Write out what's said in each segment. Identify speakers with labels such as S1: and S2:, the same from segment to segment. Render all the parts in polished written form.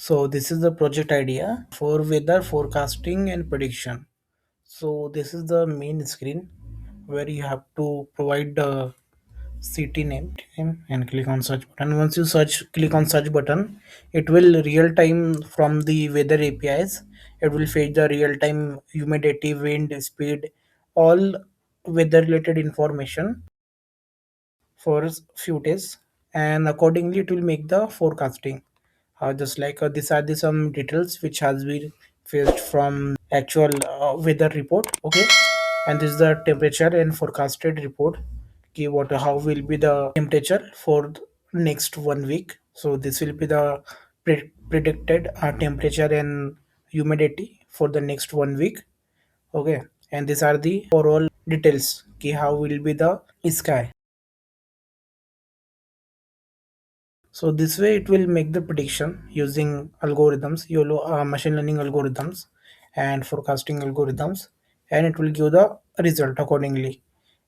S1: So this is the project idea for weather forecasting and prediction. So this is the main screen where you have to provide the city name and click on search button. Once you click on search button, it will real time from the weather APIs. It will fetch the real time humidity, wind speed, all weather related information for few days, and accordingly it will make the forecasting. Just like these are the some details which has been fetched from actual weather report. Okay, and this is the temperature and forecasted report. Okay, what how will be the temperature for next 1 week. So this will be the predicted temperature and humidity for the next 1 week. Okay, and these are the overall details. Okay, how will be the sky. So this way it will make the prediction using algorithms, YOLO machine learning algorithms and forecasting algorithms, and it will give the result accordingly.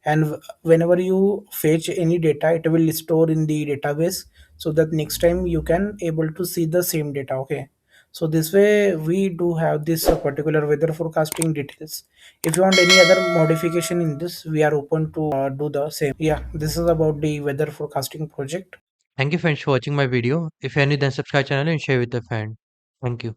S1: And whenever you fetch any data, it will store in the database so that next time you can able to see the same data. Okay. So this way we do have this particular weather forecasting details. If you want any other modification in this, we are open to do the same. Yeah, this is about the weather forecasting project.
S2: Thank you friends for watching my video. If you are new then subscribe channel and share with a friend. Thank you.